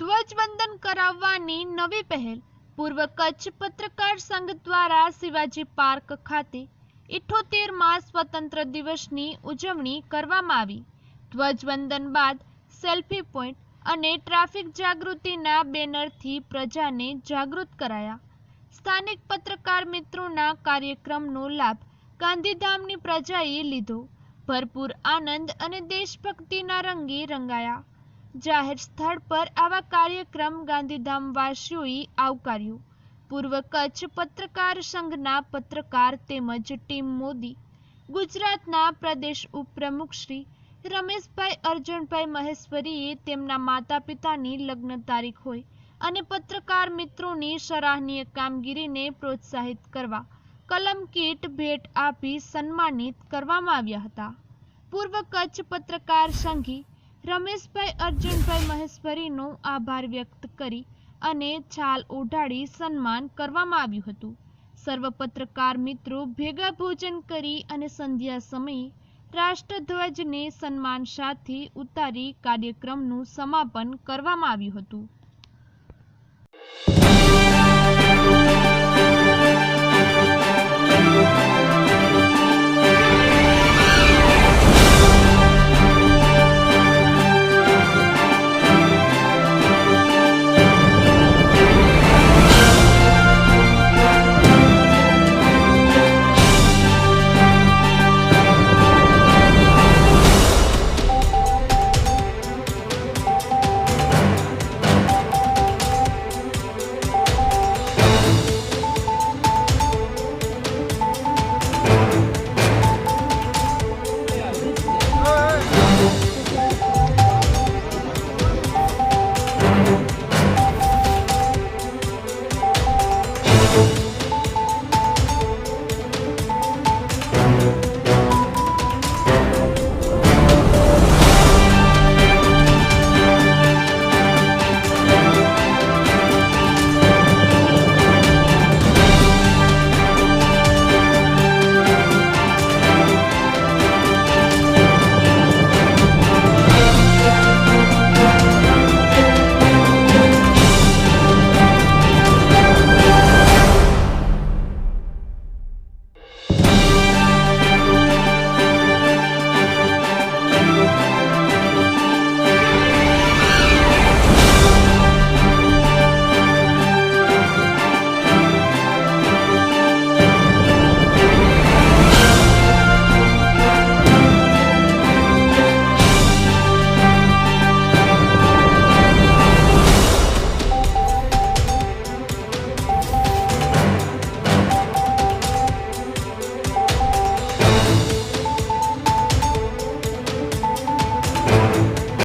ધ્વજવંદન કરાવવાની નવી પહેલ. પૂર્વ કચ્છ પત્રકાર સંઘ દ્વારા શિવાજી પાર્ક ખાતે 78મા સ્વતંત્ર દિવસની ઉજવણી કરવામાં આવી. ધ્વજવંદન બાદ સેલ્ફી પોઈન્ટ અને ટ્રાફિક જાગૃતિના બેનરથી પ્રજાને જાગૃત કરાયા. સ્થાનિક પત્રકાર મિત્રોના કાર્યક્રમનો લાભ ગાંધીધામની પ્રજાએ લીધો. ભરપૂર આનંદ અને દેશભક્તિના રંગે રંગાયા. જાહેર સ્થળ પર આવા કાર્યક્રમ ગાંધીધામવાસીઓએ આવકાર્યો. પૂર્વ કચ્છ પત્રકાર સંઘના પત્રકાર તેમજ ટીમ મોદી ગુજરાતના પ્રદેશ ઉપપ્રમુખ શ્રી રમેશભાઈ અર્જુનભાઈ મહેશ્વરીએ તેમના માતા પિતાની લગ્ન તારીખ હોય અને પત્રકાર મિત્રોની સરાહનીય કામગીરીને પ્રોત્સાહિત કરવા કલમ કીટ ભેટ આપી સન્માનિત કરવામાં આવ્યા હતા. પૂર્વ કચ્છ પત્રકાર સંઘે રમેશભાઈ અર્જુનભાઈ મહેશ્વરીનો આભાર વ્યક્ત કરી અને છાલ ઓઢાડી સન્માન કરવામાં આવ્યું હતું. સર્વ પત્રકાર મિત્રો ભેગા ભોજન કરી અને સંધ્યા સમયે રાષ્ટ્રધ્વજને સન્માન સાથે ઉતારી કાર્યક્રમનું સમાપન કરવામાં આવ્યું હતું.